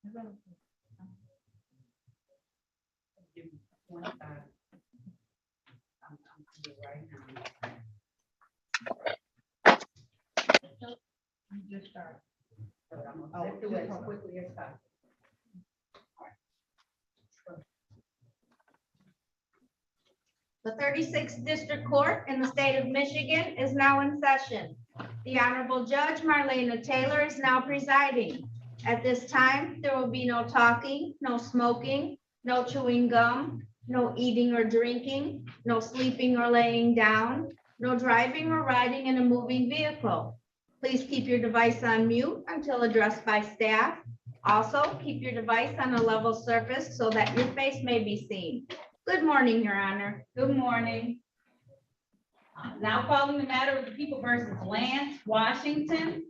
Just start. Oh, do it as quickly as possible. The 36th District Court in the state of Michigan is now in session. The Honorable Judge Marlena Taylor is now presiding. At this time, there will be no talking, no smoking, no chewing gum, no eating or drinking, no sleeping or laying down, no driving or riding in a moving vehicle. Please keep your device on mute until addressed by staff. Also, keep your device on a level surface so that your face may be seen. Good morning, Your Honor. Good morning. Now calling the matter of the people versus Lance Washington.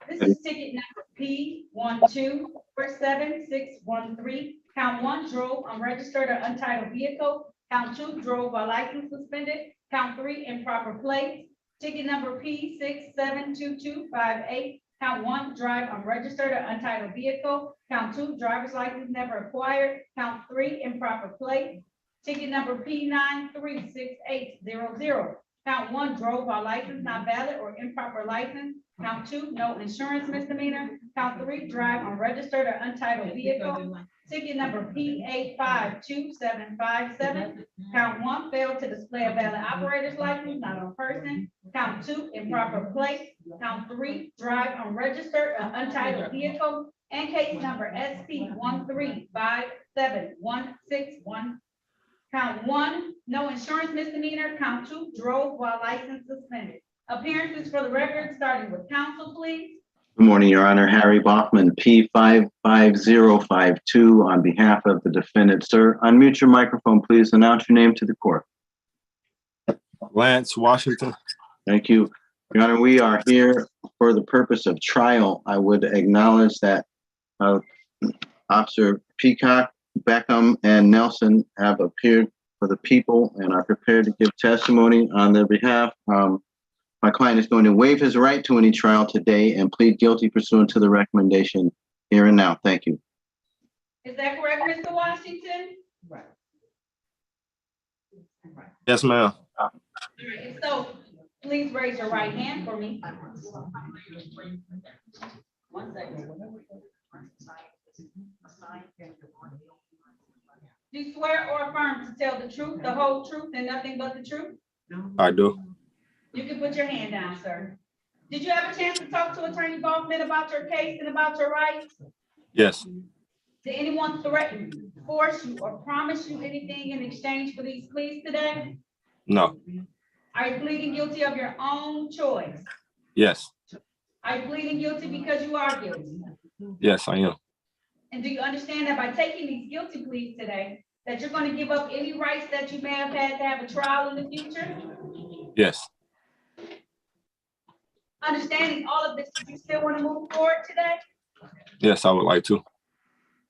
This is ticket number P1247613. Count 1, drove unregistered or untitled vehicle. Count 2, drove while license suspended. Count 3, improper plates. Ticket number P672258. Count 1, drive unregistered or untitled vehicle. Count 2, driver's license never acquired. Count 3, improper plate. Ticket number P936800. Count 1, drove while license not valid or improper license. Count 2, no insurance misdemeanor. Count 3, drive unregistered or untitled vehicle. Ticket number P852757. Count 1, failed to display a valid operator's license, not on person. Count 2, improper plate. Count 3, drive unregistered or untitled vehicle. And case number SP1357161. Count 1, no insurance misdemeanor. Count 2, drove while license suspended. Appearances for the record, starting with counsel, please. Good morning, Your Honor. Harry Bachman, P55052, on behalf of the defendant. Sir, unmute your microphone, please. Announce your name to the court. Lance Washington. Thank you. Your Honor, we are here for the purpose of trial. I would acknowledge that Officer Peacock, Beckham, and Nelson have appeared for the people and are prepared to give testimony on their behalf. My client is going to waive his right to any trial today and plead guilty pursuant to the recommendation here and now. Thank you. Is that correct, Mr. Washington? Right. Yes, ma'am. If so, please raise your right hand for me. 1 second. Do you swear or affirm to tell the truth, the whole truth, and nothing but the truth? I do. You can put your hand down, sir. Did you have a chance to talk to Attorney Baldwin about your case and about your rights? Yes. Did anyone threaten, force you, or promise you anything in exchange for these pleas today? No. Are you pleading guilty of your own choice? Yes. Are you pleading guilty because you are guilty? Yes, I am. And do you understand that by taking these guilty pleas today, that you're going to give up any rights that you may have had to have a trial in the future? Yes. Understanding all of this, do you still want to move forward today? Yes, I would like to.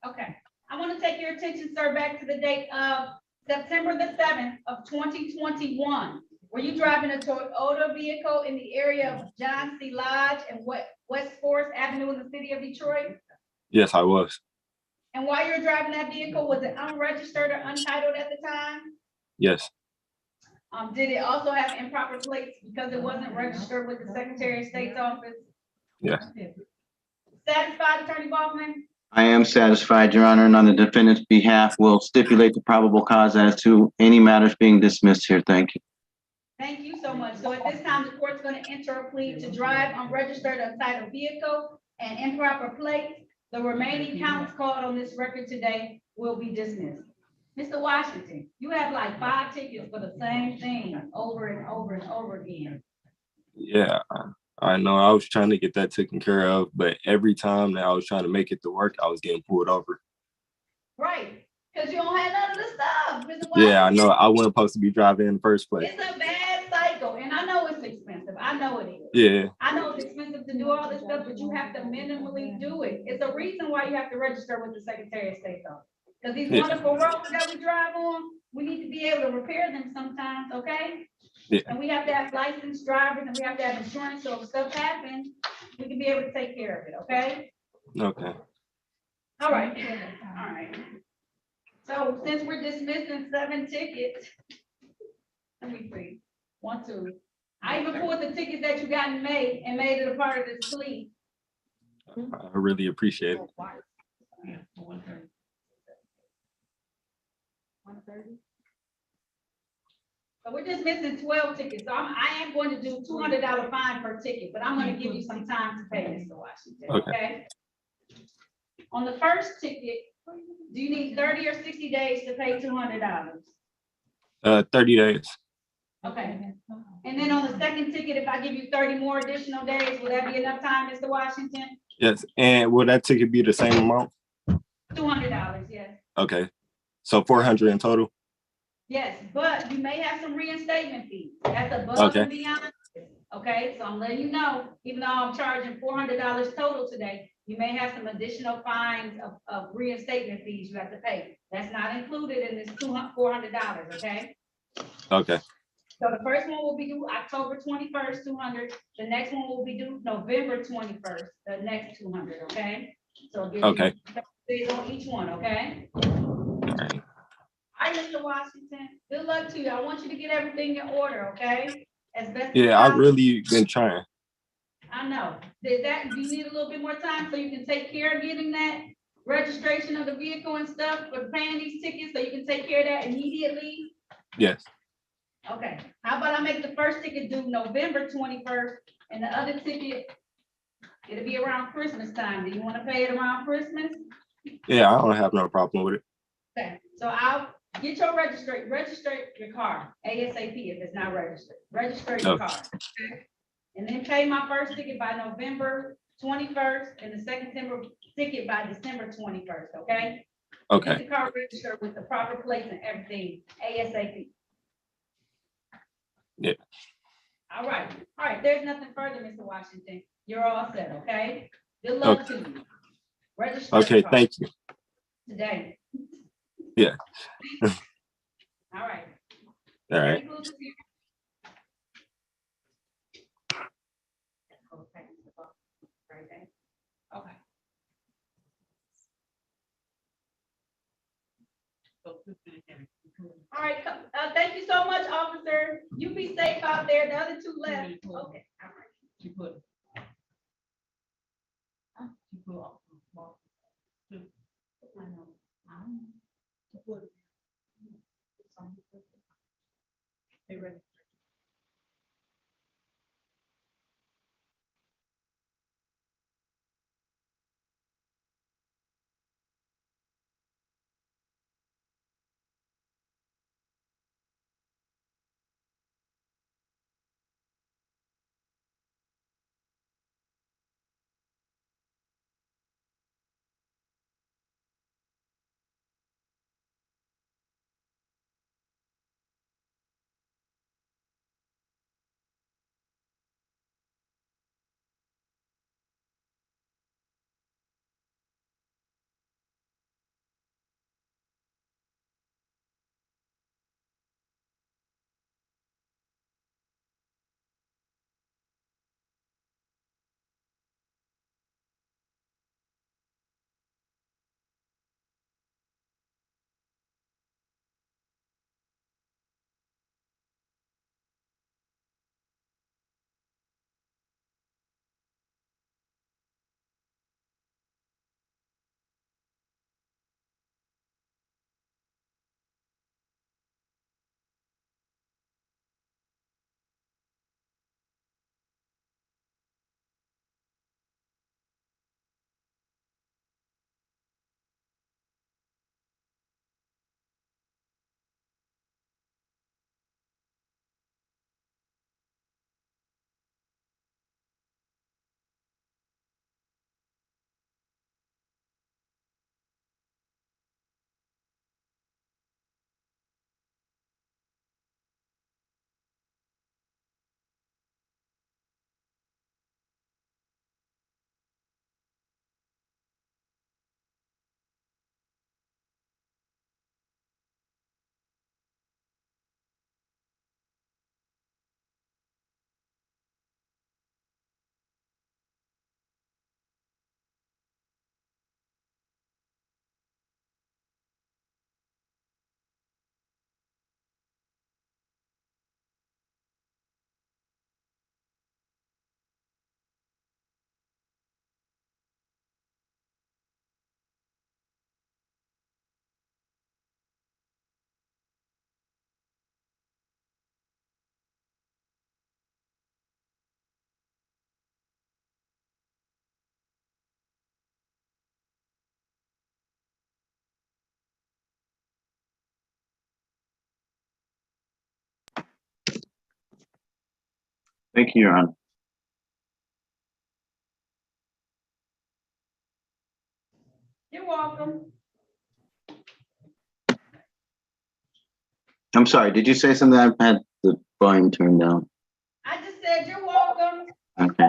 Okay. I want to take your attention, sir, back to the date of September the 7th of 2021. Were you driving a Toyota vehicle in the area of John C. Lodge and West Forest Avenue in the city of Detroit? Yes, I was. And while you were driving that vehicle, was it unregistered or untitled at the time? Yes. Did it also have improper plates because it wasn't registered with the Secretary of State's office? Yes. Satisfied, Attorney Baldwin? I am satisfied, Your Honor, and on the defendant's behalf, will stipulate the probable cause as to any matters being dismissed here. Thank you. Thank you so much. So at this time, the court's going to enter a plea to drive unregistered or untitled vehicle and improper plates. The remaining counts called on this record today will be dismissed. Mr. Washington, you have like 5 tickets for the same thing over and over and over again. Yeah, I know. I was trying to get that taken care of, but every time that I was trying to make it to work, I was getting pulled over. Right, because you don't have none of the stuff, Mr. Yeah, I know. I wasn't supposed to be driving in the first place. It's a bad cycle, and I know it's expensive. I know it is. Yeah. I know it's expensive to do all this stuff, but you have to minimally do it. It's a reason why you have to register with the Secretary of State's office. Because these wonderful roads that we drive on, we need to be able to repair them sometimes, okay? Yeah. And we have to have licensed drivers and we have to have insurance, so if stuff happens, we can be able to take care of it, okay? Okay. All right, all right. So since we're dismissing 7 tickets, let me see, 1, 2. I even pulled the tickets that you got in May and made it a part of this plea. I really appreciate it. 130. So we're just missing 12 tickets. So I am going to do $200 fine per ticket, but I'm gonna give you some time to pay, Mr. Washington, okay? On the first ticket, do you need 30 or 60 days to pay $200? 30 days. Okay. And then on the second ticket, if I give you 30 more additional days, will that be enough time, Mr. Washington? Yes. And will that ticket be the same amount? $200, yes. Okay. So 400 in total? Yes, but you may have some reinstatement fees. That's above Okay. and beyond. Okay, so I'm letting you know, even though I'm charging $400 total today, you may have some additional fines of reinstatement fees you have to pay. That's not included in this $400, okay? Okay. So the first one will be due October 21st, 200. The next one will be due November 21st, the next 200, okay? So I'll give you Okay. 30 days on each one, okay? All right. Hi, Mr. Washington. Good luck to you. I want you to get everything in order, okay? As best as Yeah, I've possible. really been trying. I know. Do you need a little bit more time so you can take care of getting that registration of the vehicle and stuff for paying these tickets so you can take care of that immediately? Yes. Okay. How about I make the first ticket due November 21st and the other ticket, it'll be around Christmas time. Do you want to pay it around Christmas? Yeah, I don't have no problem with it. Okay, so I'll get your register your car ASAP if it's not registered. Register your Okay. car. Okay? And then pay my first ticket by November 21st and the second ticket by December 21st, okay? Okay. Get the car registered with the proper plates and everything ASAP. Yeah. All right, there's nothing further, Mr. Washington. You're all set, okay? Good luck to you. Register your Okay, car thank you. today. Yeah. All right. All right. Okay. All right, thank you so much, officer. You be safe out there. The other two left. Okay, all right. Thank you, Your Honor. You're welcome. I'm sorry, did you say something? I've had the volume turned down. I just said you're welcome. Okay.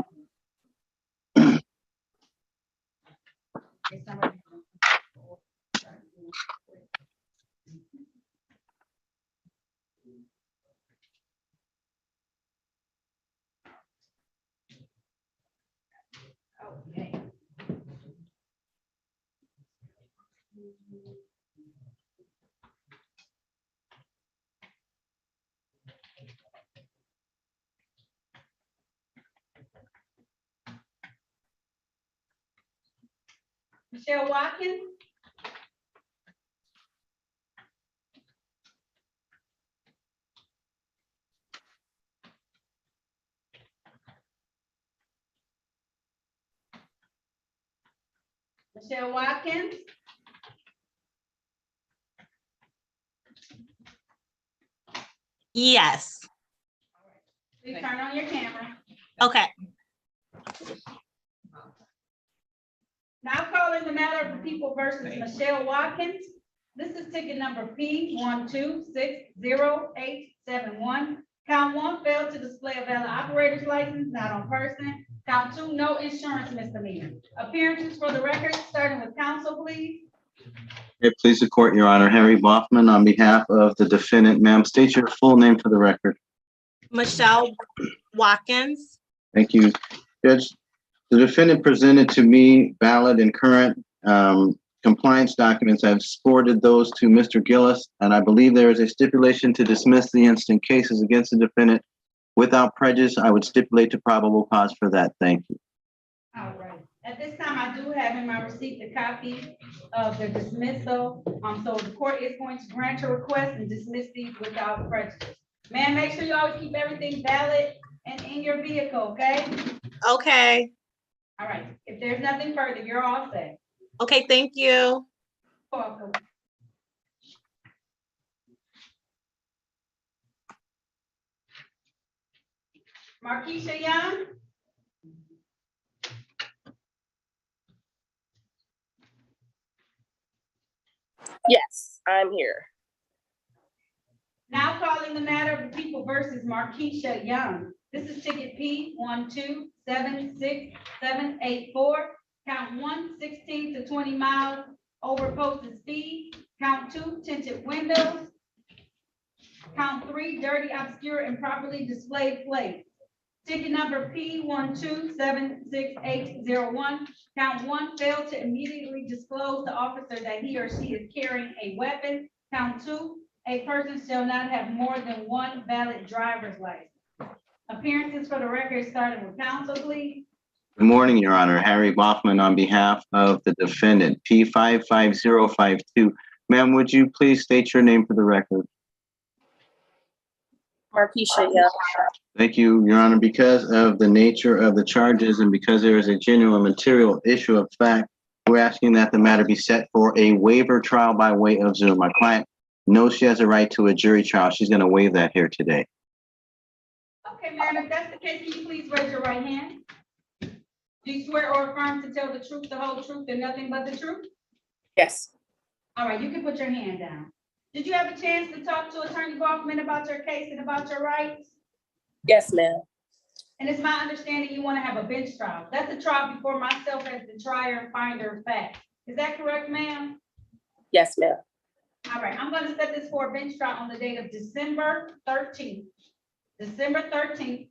Okay. Michelle Watkins? Michelle Watkins? Yes. Please turn on your camera. Okay. Now calling the matter of the people versus Michelle Watkins. This is ticket number P12608171. Count one, failed to display a valid operator's license, not on person. Count two, no insurance misdemeanor. Appearances for the record, starting with counsel, please. Okay, please the court, Your Honor. Harry Boffman on behalf of the defendant. Ma'am, state your full name for the record. Michelle Watkins. Thank you. Judge, the defendant presented to me valid and current compliance documents. I've forwarded those to Mr. Gillis, and I believe there is a stipulation to dismiss the instant cases against the defendant without prejudice. I would stipulate to probable cause for that. Thank you. All right. At this time, I do have in my receipt the copy of the dismissal. So the court is going to grant your request and dismiss these without prejudice. Man, make sure you always keep everything valid and in your vehicle, okay? Okay. All right. If there's nothing further, you're all set. Okay, thank you. Welcome. Markeisha Young? Yes, I'm here. Now calling the matter of the people versus Markeisha Young. This is ticket P12766784. Count 1, 16 to 20 miles over posted speed. Count 2, tinted windows. Count 3, dirty, obscure, improperly displayed plates. Ticket number P1276801. Count 1, failed to immediately disclose to officer that he or she is carrying a weapon. Count 2, a person shall not have more than one valid driver's license. Appearances for the record, starting with counsel, please. Good morning, Your Honor. Harry Boffman on behalf of the defendant, P55052. Ma'am, would you please state your name for the record? Markeisha Young. Thank you, Your Honor. Because of the nature of the charges and because there is a genuine material issue of fact, we're asking that the matter be set for a waiver trial by way of Zoom. My client knows she has a right to a jury trial. She's going to waive that here today. Okay, ma'am, if that's the case, can you please raise your right hand? Do you swear or affirm to tell the truth, the whole truth, and nothing but the truth? Yes. All right, you can put your hand down. Did you have a chance to talk to Attorney Boffman about your case and about your rights? Yes, ma'am. And it's my understanding you want to have a bench trial. That's a trial before myself as the trier and finder of fact. Is that correct, ma'am? Yes, ma'am. All right, I'm going to set this for a bench trial on the date of December 13th. December 13th.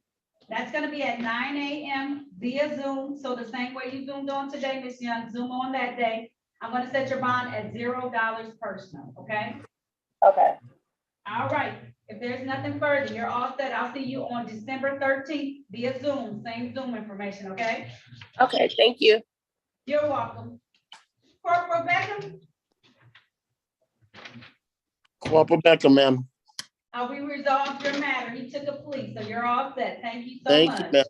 That's going to be at 9 a.m. via Zoom. So the same way you Zoomed on today, Ms. Young, Zoom on that day. I'm going to set your bond at $0 personal, okay? Okay. All right. If there's nothing further, you're all set. I'll see you on December 13th via Zoom, same Zoom information, okay? Okay, thank you. You're welcome. Corporal Beckham, Corporal Becker, ma'am. we resolved your matter. He took a plea, so you're all set. Thank you so Thank much. you, ma'am.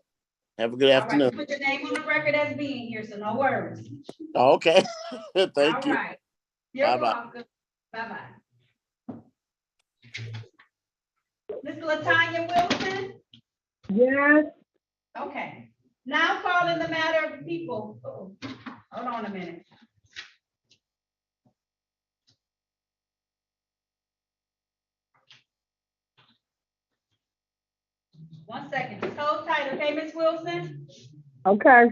Have a good All right, afternoon. put your name on the record as being here, so no worries. Oh, okay. All Thank you. right. You're Bye-bye. welcome. Bye-bye. Ms. Latanya Wilson? Yes. Okay. Now calling the matter of the people. Hold on a minute. One second, just hold tight, okay, Ms. Wilson? Okay.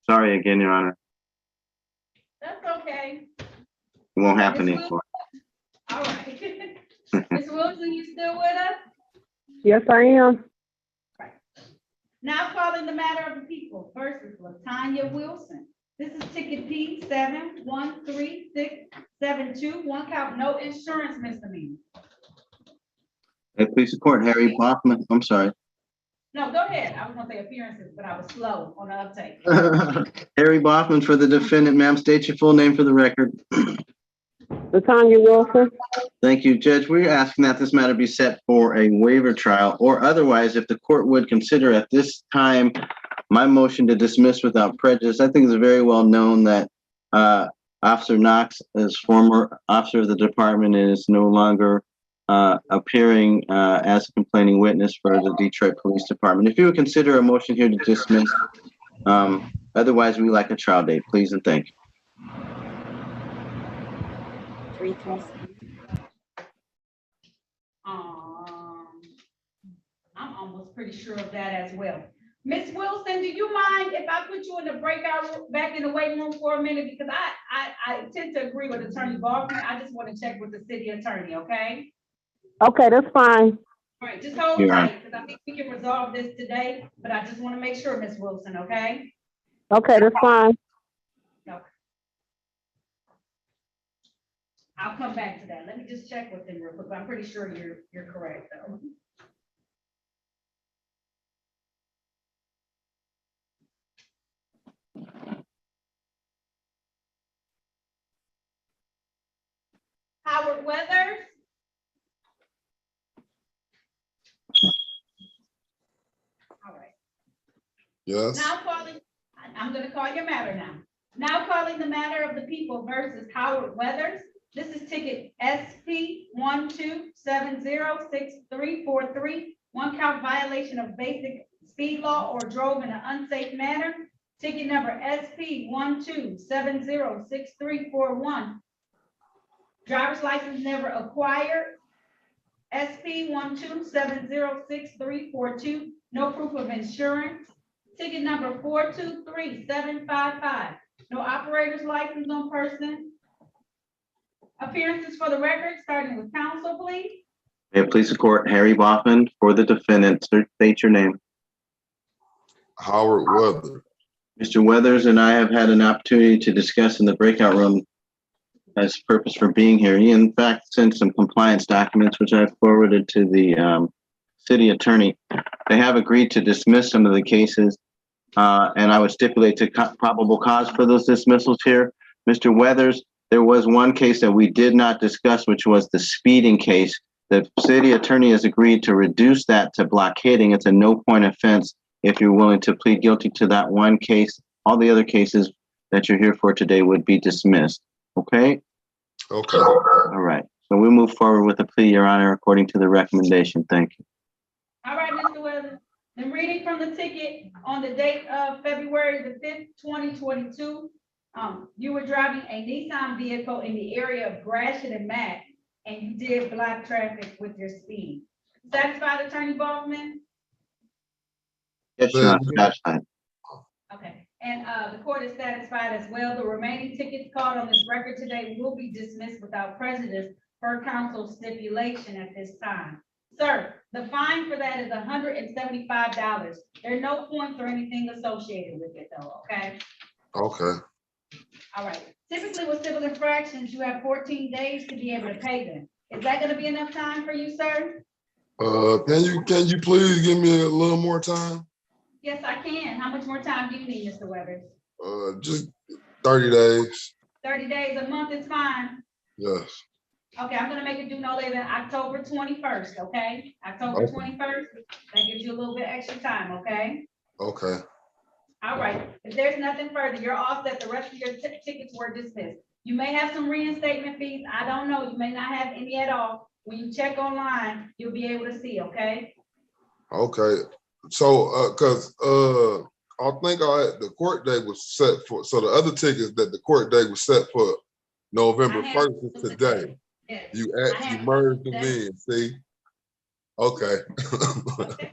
Sorry again, Your Honor. That's okay. It won't happen Ms. anymore. All right. Ms. Wilson, you still with us? Yes, I am. Now calling the matter of the people. First is Latanya Wilson. This is ticket P 7136672. One count, no insurance misdemeanor. Hey, please support Harry Bachman. I'm sorry. No, go ahead. I was gonna say appearances, but I was slow on the uptake. Harry Bachman for the defendant. Ma'am, state your full name for the record. Latanya Wilson. Thank you, Judge. We're asking that this matter be set for a waiver trial, or otherwise, if the court would consider at this time my motion to dismiss without prejudice. I think it's very well known that Officer Knox, as former officer of the department, is no longer appearing as a complaining witness for the Detroit Police Department. If you would consider a motion here to dismiss, otherwise we like a trial date, please and thank you. I'm almost pretty sure of that as well. Ms. Wilson, do you mind if I put you in the breakout room, back in the waiting room for a minute? Because I tend to agree with Attorney Baldwin. I just want to check with the city attorney, okay? Okay, that's fine. All right, just hold Yeah. tight, because I think we can resolve this today, but I just want to make sure, Ms. Wilson, okay? Okay, that's fine. Okay. I'll come back to that. Let me just check with them real quick, but I'm pretty sure you're correct, though. Howard Weathers? All right. Yes. Now calling, I'm gonna call your matter now. Now calling the matter of the people versus Howard Weathers. This is ticket SP 12706343, one count violation of basic speed law or drove in an unsafe manner. Ticket number SP 12706341, driver's license never acquired. SP 12706342, no proof of insurance. Ticket number 423755, no operator's license on person. Appearances for the record, starting with counsel, please. May it please the court, Harry Baughman for the defendant. Sir, state your name. Howard Weather. Mr. Weathers and I have had an opportunity to discuss in the breakout room as purpose for being here. He in fact sent some compliance documents, which I forwarded to the city attorney. They have agreed to dismiss some of the cases, and I would stipulate to probable cause for those dismissals here. Mr. Weathers, there was one case that we did not discuss, which was the speeding case. The city attorney has agreed to reduce that to blockading. It's a no point offense if you're willing to plead guilty to that one case. All the other cases that you're here for today would be dismissed. Okay? Okay. All right. So we move forward with the plea, Your Honor, according to the recommendation. Thank you. All right, Mr. Weathers. I'm reading from the ticket on the date of February the 5th, 2022. You were driving a Nissan vehicle in the area of Gratiot and Mack, and you did block traffic with your speed. Satisfied, Attorney Baldwin? Yes, Your Honor. Satisfied. Okay, and the court is satisfied as well. The remaining tickets called on this record today will be dismissed without prejudice per counsel stipulation at this time. Sir, the fine for that is $175. There are no points or anything associated with it though, okay? Okay. All right. Typically with civil infractions, you have 14 days to be able to pay them. Is that gonna be enough time for you, sir? Can you please give me a little more time? Yes, I can. How much more time do you need, Mr. Weathers? Just 30 days. 30 days, a month is fine. Yes. Okay, I'm gonna make it due no later than October 21st, okay? October Okay. 21st, that gives you a little bit extra time, okay? Okay. All right, if there's nothing further, you're all set. The rest of your tickets were dismissed. You may have some reinstatement fees. I don't know. You may not have any at all. When you check online, you'll be able to see, okay? Okay. So, I think the court date was set for, so the other tickets that the court date was set for November I 1st is handled today. Yes. You I you handled merged them today. in, see? Okay. Okay.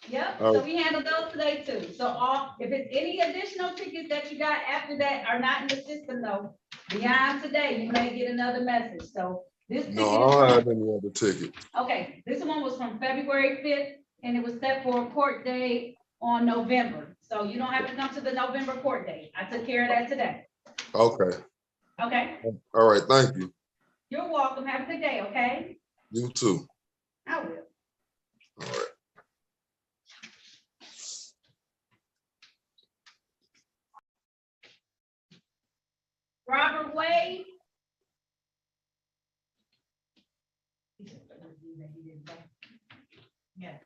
Yep, All so right. we handled those today too. So if it's any additional tickets that you got after that are not in the system though, beyond today, you may get another message. So this ticket No, I is don't from, have any other tickets. okay, this one was from February 5th and it was set for a court date on November. So you don't have to come to the November court date. I took care of that today. Okay. Okay, All right. Thank you. you're welcome. Have a good day, okay? You too. I will. All right. Robert Wade. Yeah.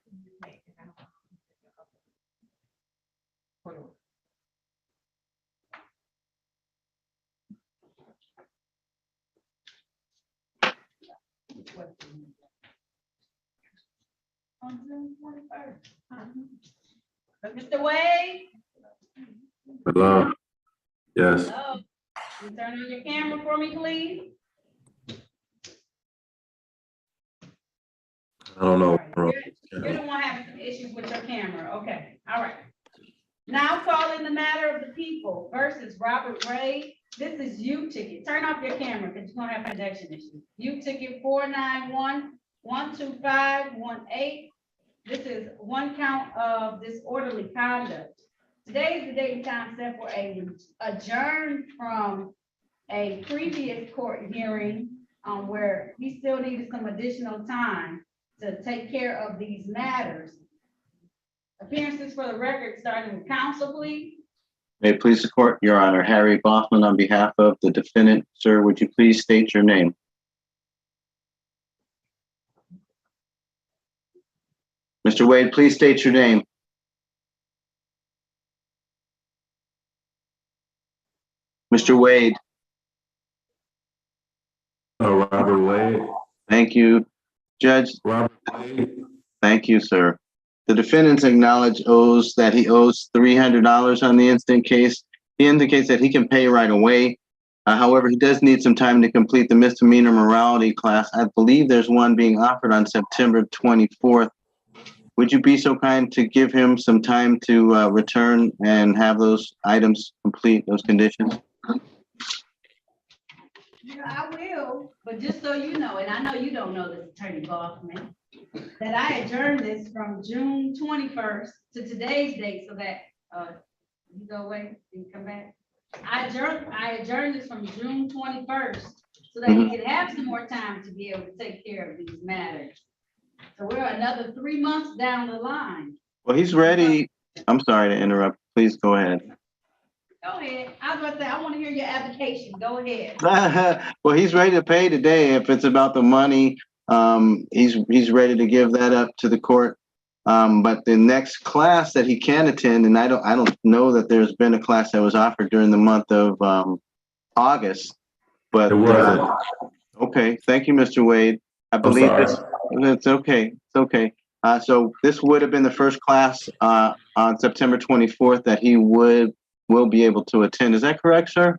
Mr. Wade? Hello. Yes. Hello? You turn on your camera for me, please? I don't know. You're the one having some issues with your camera. Okay, all right. Now calling the matter of the people versus Robert Ray. This is U ticket. Turn off your camera because you're gonna have connection issues. U ticket 491-12518. This is one count of disorderly conduct. Today is the date and time set for a adjourn from a previous court hearing where he still needed some additional time to take care of these matters. Appearances for the record, starting with counsel, please. May it please the court, Your Honor, Harry Boffman on behalf of the defendant. Sir, would you please state your name? Mr. Wade, please state your name. Mr. Wade. Robert Wade. Thank you. Judge. Robert Wade. Thank you, sir. The defendant acknowledged that he owes $300 on the instant case. He indicates that he can pay right away. However, he does need some time to complete the misdemeanor morality class. I believe there's one being offered on September 24th. Would you be so kind to give him some time to return and have those items complete, those conditions? Yeah, I will, but just so you know, and I know you don't know this, Attorney Boffman, that I adjourned this from June 21st to today's date so that, you go away and come back. I adjourned this from June 21st so that he could have some more time to be able to take care of these matters. So we're another 3 months down the line. Well, he's ready. I'm sorry to interrupt. Please go ahead. Go ahead. I was about to say, I want to hear your application. Go ahead. Well, he's ready to pay today. If it's about the money, he's ready to give that up to the court. But the next class that he can attend, and I don't know that there's been a class that was offered during the month of August. But It wasn't. okay, thank you, Mr. Wade. I believe this. It's okay. It's okay. So this would have been the first class on September 24th that he will be able to attend. Is that correct, sir?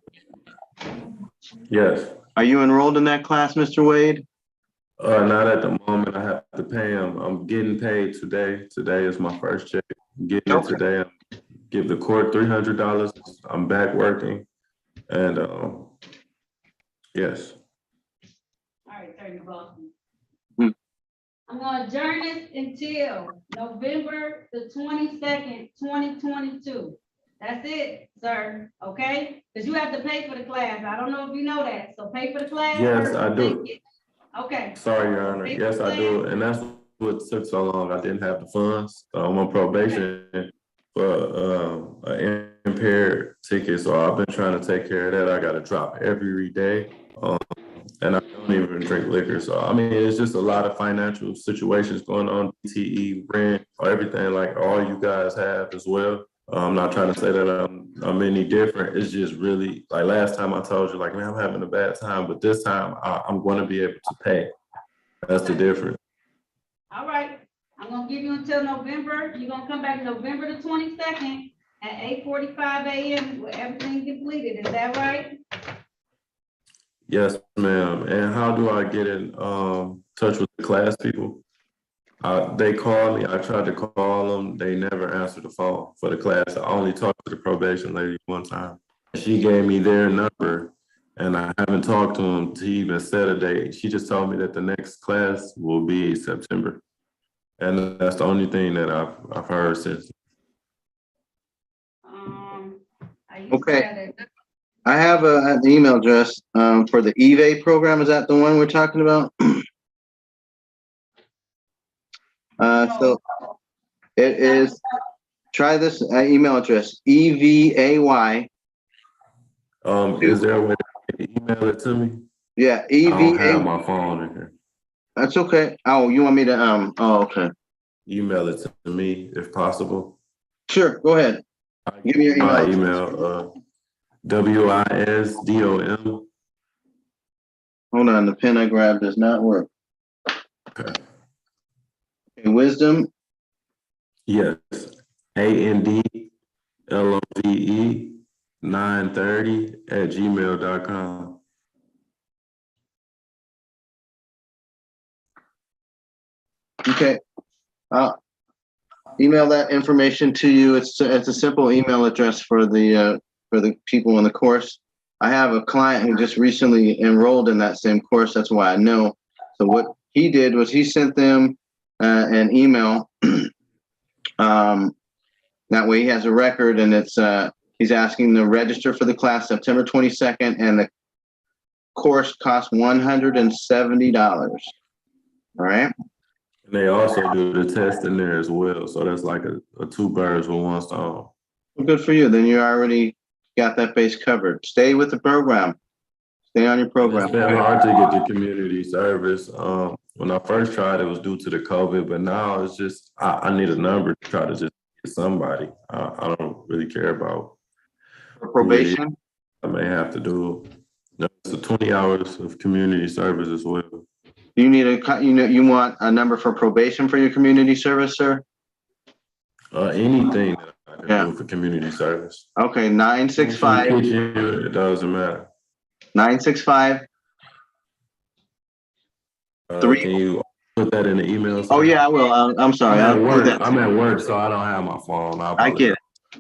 Yes. Are you enrolled in that class, Mr. Wade? Not at the moment. I have to pay him. I'm getting paid today. Today is my first check. I'm getting it today. I give the court $300. I'm back working. And yes. All right, Attorney Boston. Hmm. I'm gonna adjourn this until November the 22nd, 2022. That's it, sir, okay? Because you have to pay for the class. I don't know if you know that, so pay for the class. Yes, first I and do. then get- Okay. Sorry, Your Honor. Yes, I do. And that's what took so long. I didn't have the funds. I'm on probation for an impaired ticket. So I've been trying to take care of that. I got to drop every day. And I don't even drink liquor. So, I mean, it's just a lot of financial situations going on, TE, rent, or everything like all you guys have as well. I'm not trying to say that I'm any different. It's just really, like last time I told you, like, man, I'm having a bad time, but this time I'm going to be able to pay. That's the difference. All right, I'm gonna give you until November. You're gonna come back November the 22nd at 8:45 a.m. with everything completed. Is that right? Yes, ma'am. And how do I get in touch with the class people? They called me. I tried to call them. They never answered the phone for the class. I only talked to the probation lady one time. She gave me their number, and I haven't talked to them to even set a date. She just told me that the next class will be September, and that's the only thing that I've heard since. Okay. I have an email address for the EVA program. Is that the one we're talking about? So it is, try this email address, EVAY. Is there a way to email it to me? Yeah, I don't have EVA. my phone in here. That's okay. Oh, you want me to, oh, okay. Email it to me if possible. Sure, go ahead. Give me your email. My email, WISDOM. Hold on, the pen I grabbed does not work. Okay. Okay, wisdom. Yes. ANDLOVE 930@gmail.com. Okay. email that information to you. It's a simple email address for the people in the course. I have a client who just recently enrolled in that same course. That's why I know. So what he did was he sent them an email. That way he has a record, and it's he's asking to register for the class September 22nd, and the course costs $170. All right. And they also do the test in there as well. So that's like a two birds with one stone. Well, good for you. Then you already got that base covered. Stay with the program. Stay on your program. It's been hard to get the community service. When I first tried, it was due to the COVID, but now it's just, I need a number to try to just get somebody. I don't really care about For probation? I may have to do, it's 20 hours of community service as well. You need you want a number for probation for your community service, sir? Anything that I can do for community service. Okay, 965. It doesn't matter. 965. Can you put that in the email? Oh yeah, I will. I'm sorry. I'm at work, so I don't have my phone. I get it.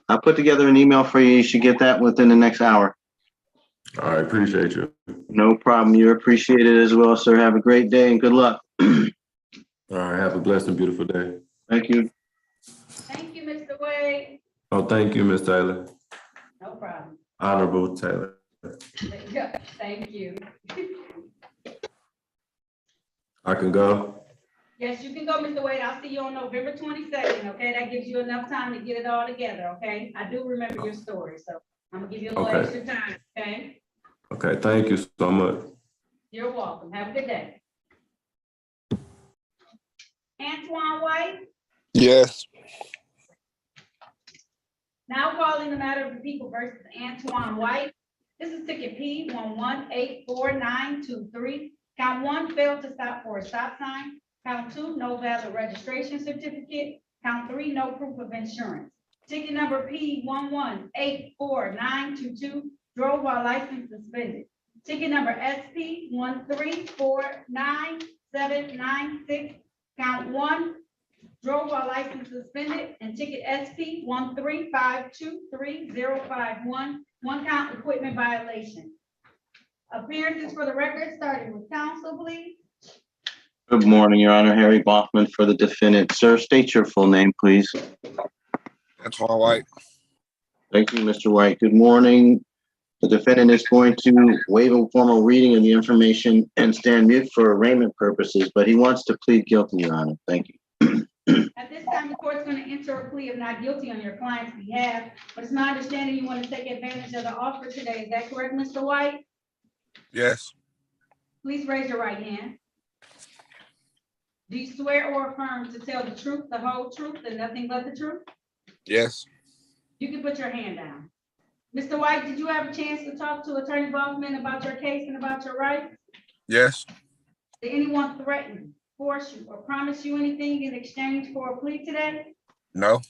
I'll put together an email for you. You should get that within the next hour. All right, appreciate you. No problem. You're appreciated as well, sir. Have a great day and good luck. All right, have a blessed and beautiful day. Thank you. Thank you, Mr. Wade. Oh, thank you, Ms. Taylor. No problem. Honorable Taylor. Thank you. I can go? Yes, you can go, Mr. Wade. I'll see you on November 22nd, okay? That gives you enough time to get it all together, okay? I do remember your story, so I'm gonna give you a little extra time, okay? Okay, thank you so much. You're welcome. Have a good day. Antoine White, Yes. now calling the matter of the people versus Antoine White. This is ticket P 11844923. Count 1, failed to stop for a stop sign. Count 2, no valid registration certificate. Count 3, no proof of insurance. Ticket number P 11844922, drove while license suspended. Ticket number SP 1349796, count 1, drove while license suspended, and ticket SP 135235051, one count equipment violation. Appearances for the record, starting with counsel, please. Good morning, Your Honor. Harry Bachman for the defendant. Sir, state your full name, please. Antoine White. Thank you, Mr. White. Good morning. The defendant is going to waive a formal reading of the information and stand mute for arraignment purposes, but he wants to plead guilty, Your Honor. Thank you. At this time, the court's going to enter a plea of not guilty on your client's behalf, but it's my understanding you want to take advantage of the offer today. Is that correct, Mr. White? Yes. Please raise your right hand. Do you swear or affirm to tell the truth, the whole truth, and nothing but the truth? Yes. You can put your hand down. Mr. White, did you have a chance to talk to Attorney Bachman about your case and about your rights? Yes. Did anyone threaten, force you, or promise you anything in exchange for a plea today? No.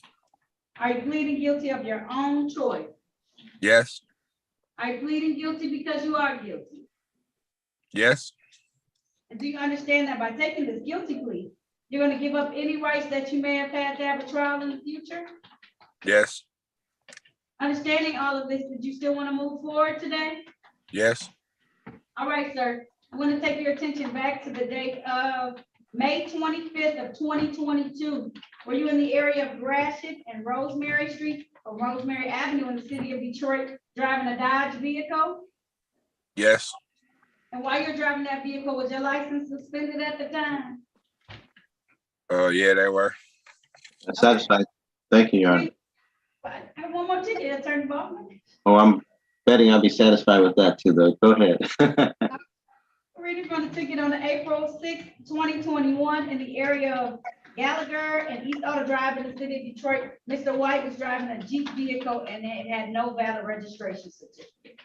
Are you pleading guilty of your own choice? Yes. Are you pleading guilty because you are guilty? Yes. And do you understand that by taking this guilty plea, you're going to give up any rights that you may have had to have a trial in the future? Yes. Understanding all of this, did you still want to move forward today? Yes. All right, sir. I want to take your attention back to the date of May 25th of 2022. Were you in the area of Gratiot and Rosemary Street or Rosemary Avenue in the city of Detroit driving a Dodge vehicle? Yes. And while you're driving that vehicle, was your license suspended at the time? Yeah, they were. Satisfied. Thank you, Your Honor. I have one more ticket, Attorney Bachman. Oh, I'm betting I'll be satisfied with that too, though. Go ahead. Reading from the ticket on April 6, 2021 in the area of Gallagher and East Auto Drive in the city of Detroit. Mr. White was driving a Jeep vehicle and it had no valid registration certificate.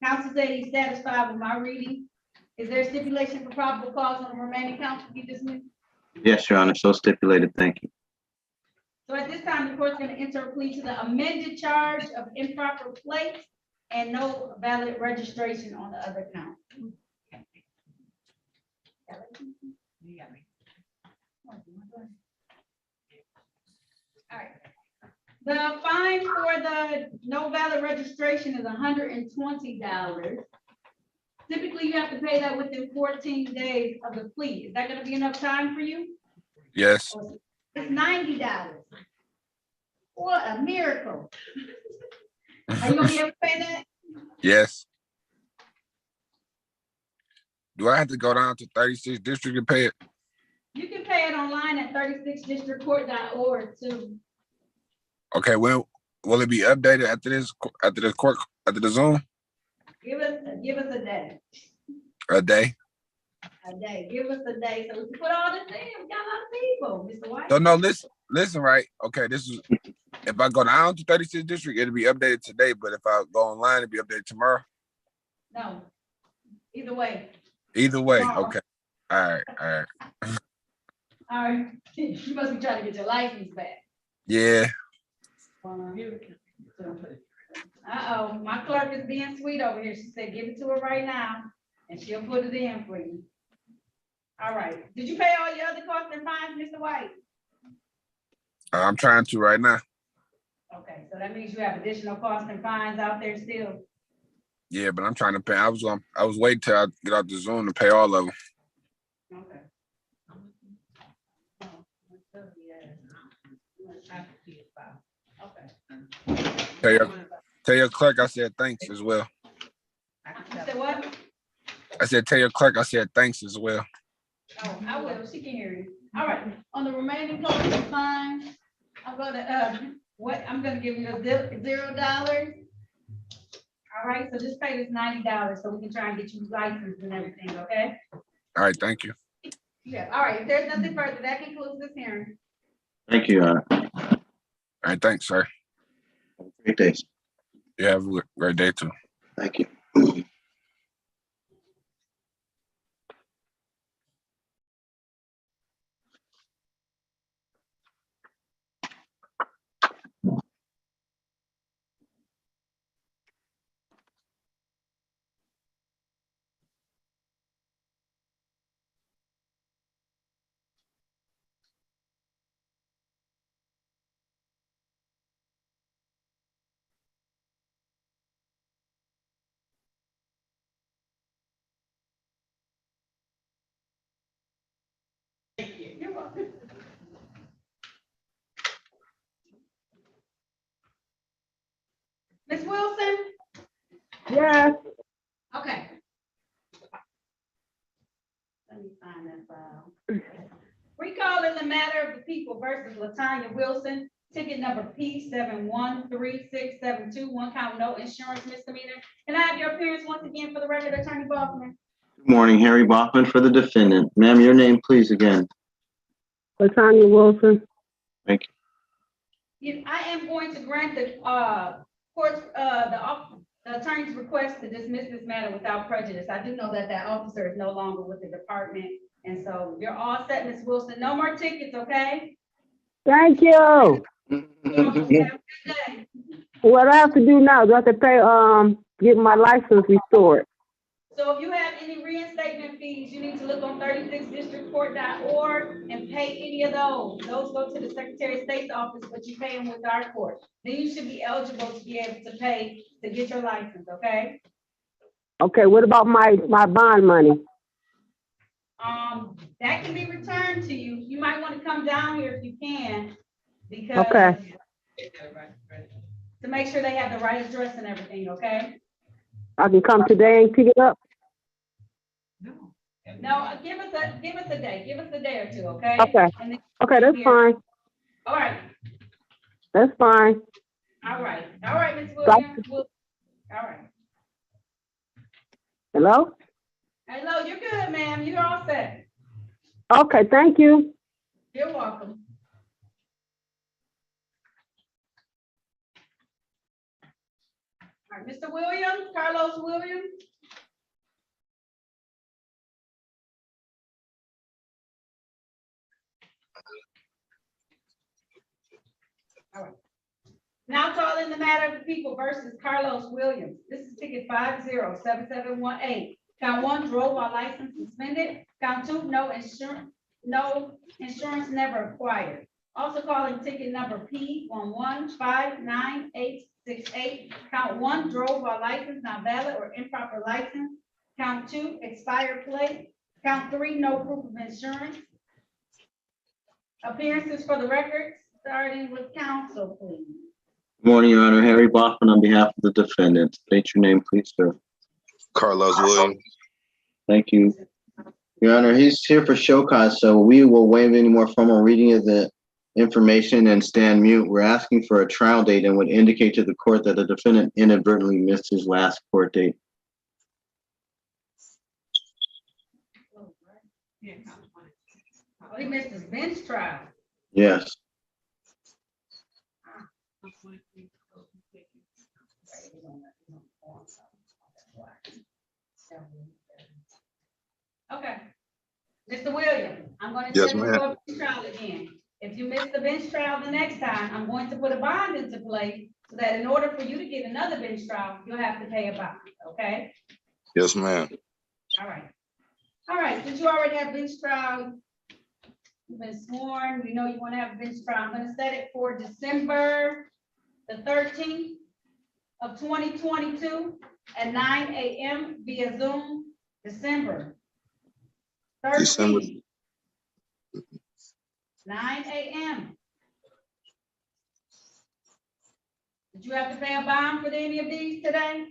Counsel said he's satisfied with my reading. Is there a stipulation for probable cause on the remaining counts to be dismissed? Yes, Your Honor. So stipulated. Thank you. So at this time, the court's going to enter a plea to the amended charge of improper plates and no valid registration on the other count. right. The fine for the no valid registration is $120. Typically, you have to pay that within 14 days of the plea. Is that gonna be enough time for you? Yes. It's $90. What a miracle. Are you gonna be able to pay that? Yes. Do I have to go down to 36 district and pay it? You can pay it online at 36districtcourt.org too. Okay, well, will it be updated after this court, after the Zoom? Give us a day. A day? Give us a day so we can put all this in. We got a lot of people, Mr. White. So no, listen, right? Okay, this is, if I go down to 36 district, it'll be updated today, but if I go online, it'll be updated tomorrow? No, either way. Either way, Tomorrow. okay. All right. All right, you must be trying to get your license back. Yeah. Uh-oh, my clerk is being sweet over here. She said, give it to her right now, and she'll put it in for you. All right, did you pay all your other costs and fines, Mr. White? I'm trying to right now. Okay, so that means you have additional costs and fines out there still. Yeah, but I'm trying to pay. I was waiting till I get out the Zoom to pay all of them. Okay. Okay. Tell your clerk I said thanks as well. You said what? I said tell your clerk I said thanks as well. Oh, I will. She can hear you. All right. On the remaining costs and fines, I'm gonna give you $0. All right. So just pay this $90 so we can try and get you licensed and everything. Okay. All right, thank you. Yeah. All right. If there's nothing further, that concludes this hearing. Thank you, Your Honor. All right, thanks, sir. Have a great day. You have a great day too. Thank you. You're welcome. Ms. Wilson? Yes. Okay. Let me find that file. Recalling the matter of the people versus Latanya Wilson, ticket number P713672, one count no insurance misdemeanor. Can I have your appearance once again for the record, Attorney Bachman? Good morning, Harry Bachman for the defendant. Ma'am, your name, please, again. Latanya Wilson. Thank you. I am going to grant the court's the attorney's request to dismiss this matter without prejudice. I do know that that officer is no longer with the department, and so you're all set, Ms. Wilson. No more tickets, okay? Thank you. Have a good day. What I have to do now, do I have to pay, get my license restored? So if you have any reinstatement fees, you need to look on 36districtcourt.org and pay any of those. Those go to the Secretary of State's office, but you pay them with our court. Then you should be eligible to be able to pay to get your license, okay? Okay, what about my bond money? That can be returned to you. You might want to come down here if you can, because Okay. to make sure they have the right address and everything, okay? I can come today and pick it up? No, give us a day or two, okay? Okay. And then- Okay, that's fine. All right, That's fine. Ms. Williams. All right. Hello? Hello, you're good, ma'am. You're all set. Okay, thank you. You're welcome. All right, Mr. Williams, Carlos Williams. All right. Now calling the matter of the people versus Carlos Williams. This is ticket 507718. Count 1, drove while license suspended. Count 2, no insurance never acquired. Also calling ticket number P 11599868. Count 1, drove while license not valid or improper license. Count 2, expired plate. Count 3, no proof of insurance. Appearances for the record, starting with counsel, please. Good morning, Your Honor. Harry Bachman on behalf of the defendant. State your name, please, sir. Carlos Williams. Thank you. Your Honor, he's here for show cause, so we will waive any more formal reading of the information and stand mute. We're asking for a trial date and would indicate to the court that the defendant inadvertently missed his last court date. Oh, he missed his bench trial. Yes. Okay. Mr. Williams, I'm going to Yes, set you ma'am. for a bench trial again. If you miss the bench trial the next time, I'm going to put a bond into play so that in order for you to get another bench trial, you'll have to pay a bond, okay? Yes, ma'am. All right. All right, since you already have bench trial, you've been sworn, you know you want to have a bench trial. I'm going to set it for December the 13th of 2022 at 9 a.m. via Zoom, December 13th, 9 a.m. Did you have to pay a bond for any of these today?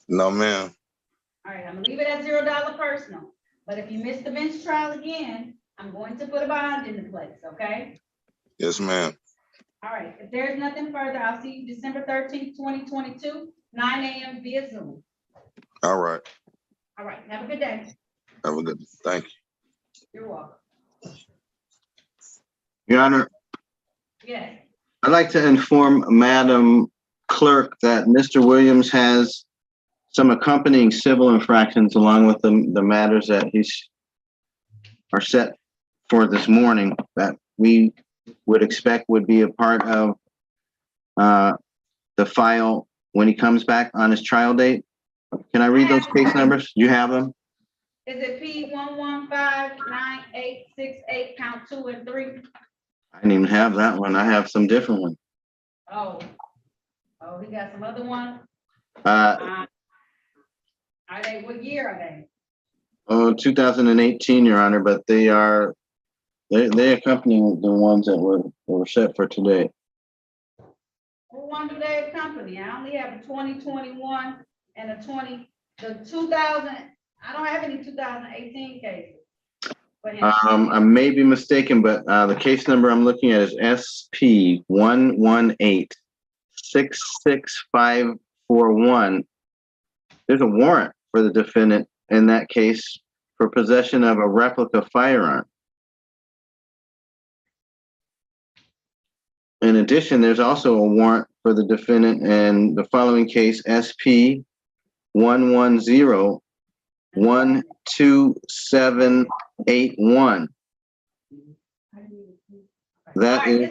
No, ma'am. All right, I'm gonna leave it at $0 personal, but if you miss the bench trial again, I'm going to put a bond into place, okay? Yes, ma'am. All right, if there's nothing further, I'll see you December 13th, 2022, 9 a.m. via Zoom. All right. All right, have a good day. Have a good day. Thank you. You're welcome. Your Honor, Yes. I'd like to inform Madam Clerk that Mr. Williams has some accompanying civil infractions along with the matters that are set for this morning that we would expect would be a part of the file when he comes back on his trial date. Can I read those case numbers? You have them? Is it P 1159868, count 2 and 3? I didn't even have that one. I have some different one. Oh, we got some other ones. Are they, what year are they? 2018, Your Honor, but they accompany the ones that were set for today. What one do they accompany? I only have a 2021 and a 2000. I don't have any 2018 cases. I may be mistaken, but the case number I'm looking at is SP 118-66541. There's a warrant for the defendant in that case for possession of a replica firearm. In addition, there's also a warrant for the defendant in the following case, SP 110-12781. That is,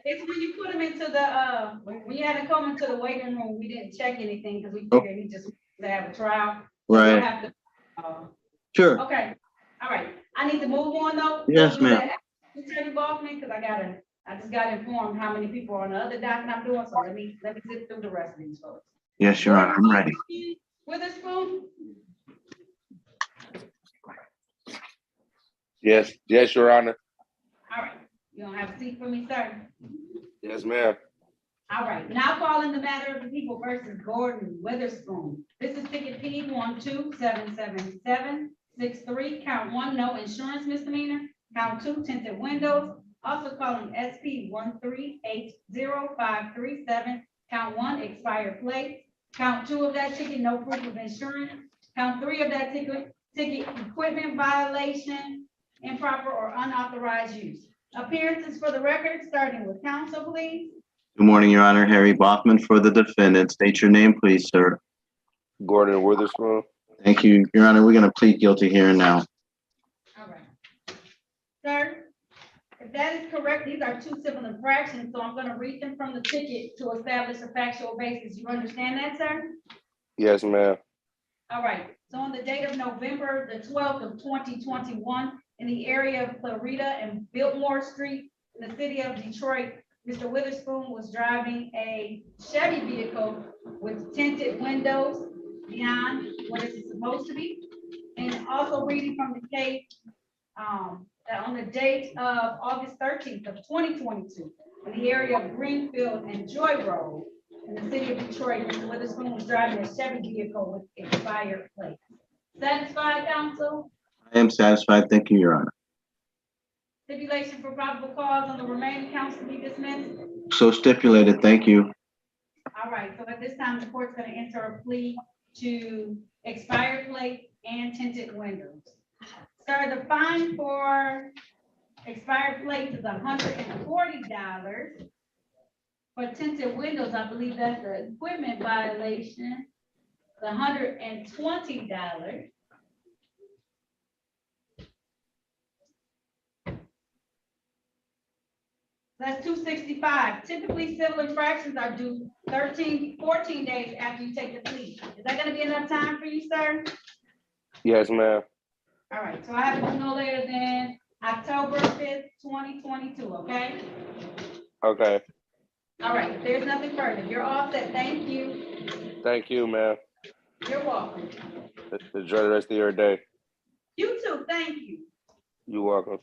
It's when you put them into the, when you had to come into the waiting room, we didn't check anything because we figured he just wanted to have a trial. So we'll right. have to, Sure. okay, all right. I need to move on though. Yes, ma'am. Attorney Bachman, because I just got informed how many people are on the other docket I'm doing, so let me zip through the rest of these folks. Yes, Your Honor, I'm ready. Witherspoon? Yes, Your Honor. All right, you don't have a seat for me, sir? Yes, ma'am. All right, now calling the matter of the people versus Gordon Witherspoon. This is ticket P 1277763, count 1, no insurance misdemeanor, count 2, tinted windows. Also calling SP 1380537, count 1, expired plate, count 2 of that ticket, no proof of insurance, count 3 of that ticket, equipment violation, improper or unauthorized use. Appearances for the record, starting with counsel, please. Good morning, Your Honor. Harry Bachman for the defendant. State your name, please, sir. Gordon Witherspoon. Thank you, Your Honor. We're going to plead guilty here and now. All right. Sir, if that is correct, these are 2 civil infractions, so I'm going to read them from the ticket to establish a factual basis. You understand that, sir? Yes, ma'am. All right. So on the date of November the 12th of 2021, in the area of Clarita and Biltmore Street, in the city of Detroit. Mr. Witherspoon was driving a Chevy vehicle with tinted windows beyond what it's supposed to be. And also reading from the case, that on the date of August 13th of 2022, in the area of Greenfield and Joy Road, in the city of Detroit, Mr. Witherspoon was driving a Chevy vehicle with expired plates. Satisfied, counsel? I am satisfied. Thank you, Your Honor. Stipulation for probable cause on the remaining counts to be dismissed. So stipulated. Thank you. All right, so at this time, the court's gonna enter a plea to expired plate and tinted windows. Sir, the fine for expired plates is $140. For tinted windows, I believe that's the equipment violation, the $120. That's $265. Typically, civil infractions are due 14 days after you take the plea. Is that gonna be enough time for you, sir? Yes, ma'am. All right, so I have it no later than October 5th, 2022, okay? Okay. All right, if there's nothing further, you're all set. Thank you. Thank you, ma'am. You're welcome. Enjoy the rest of your day. You too, thank you. You're welcome.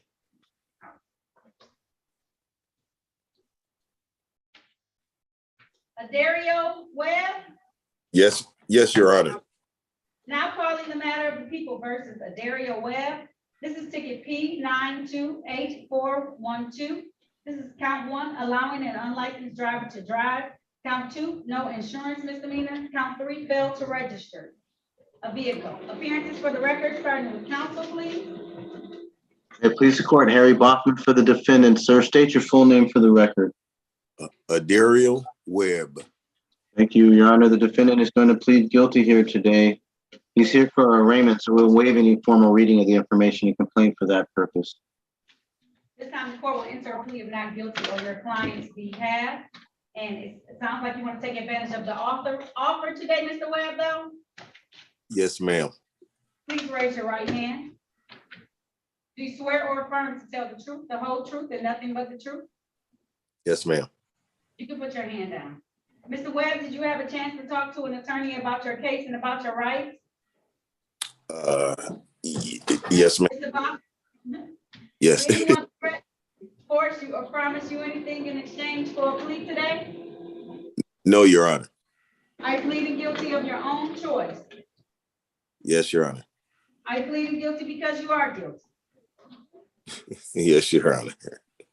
Dario Webb, Yes, Your Honor. now calling the matter of the people versus Dario Webb. This is ticket P 928412. This is count 1, allowing an unlicensed driver to drive. Count 2, no insurance misdemeanor. Count 3, fail to register a vehicle. Appearances for the record, starting with counsel, please. Please, the court, Harry Bachman for the defendant. Sir, state your full name for the record. Dario Webb. Thank you, Your Honor. The defendant is going to plead guilty here today. He's here for arraignment, so we'll waive any formal reading of the information and complaint for that purpose. This time the court will enter a plea of not guilty on your client's behalf. And it sounds like you want to take advantage of the offer today, Mr. Webb, though. Yes, ma'am. Please raise your right hand. Do you swear or affirm to tell the truth, the whole truth, and nothing but the truth? Yes, ma'am. You can put your hand down. Mr. Webb, did you have a chance to talk to an attorney about your case and about your rights? Yes, ma'am. Mr. Bob? Yes. Did anyone force you or promise you anything in exchange for a plea today? No, Your Honor. Are you pleading guilty of your own choice? Yes, Your Honor. Are you pleading guilty because you are guilty? Yes, Your Honor.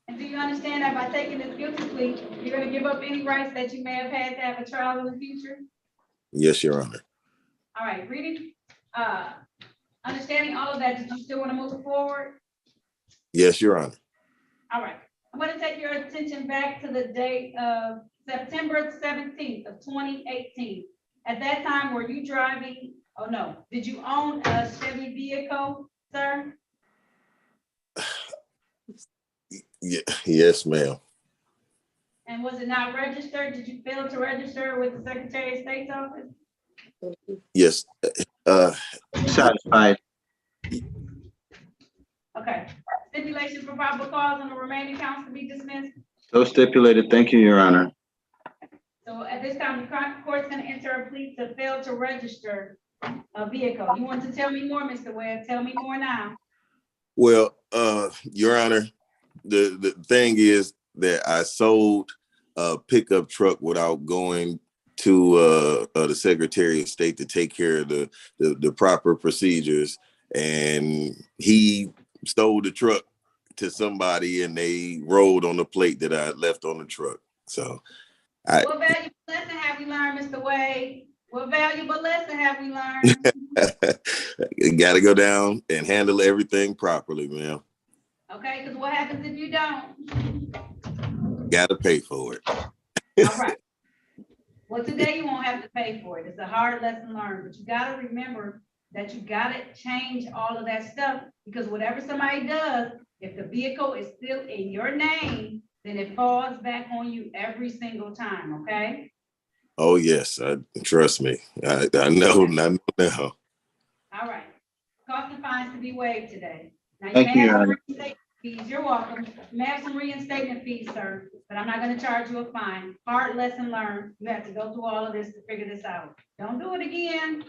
And do you understand that by taking this guilty plea, you're going to give up any rights that you may have had to have a trial in the future? Yes, Your Honor. All right, reading, understanding all of that, did you still want to move forward? Yes, Your Honor. All right, I'm going to take your attention back to the date of September 17th of 2018. At that time, were you driving, oh no, did you own a Chevy vehicle, sir? Yes, ma'am. And was it not registered? Did you fail to register with the Secretary of State's office? Yes. Satisfied. Okay. Stipulation for probable cause on the remaining counts to be dismissed. So stipulated. Thank you, Your Honor. So at this time, the court's going to enter a plea to fail to register a vehicle. You want to tell me more, Mr. Webb? Tell me more now. Well, Your Honor, the thing is that I sold a pickup truck without going to the Secretary of State to take care of the proper procedures, and he stole the truck to somebody and they rolled on the plate that I left on the truck. So what valuable lesson have we learned, Mr. Wade? What valuable lesson have we learned? Got to go down and handle everything properly, ma'am. Okay, because what happens if you don't? Got to pay for it. All right. Well, today you won't have to pay for it. It's a hard lesson learned, but you got to remember that you got to change all of that stuff, because whatever somebody does, if the vehicle is still in your name, then it falls back on you every single time, okay? Oh, yes. Trust me. I know. I know now. All right. Cost and fines to be waived today. Now, Thank you, may Your have Honor. fees. You're welcome. You may have some reinstatement fees, sir, but I'm not gonna charge you a fine. Hard lesson learned. You have to go through all of this to figure this out. Don't do it again.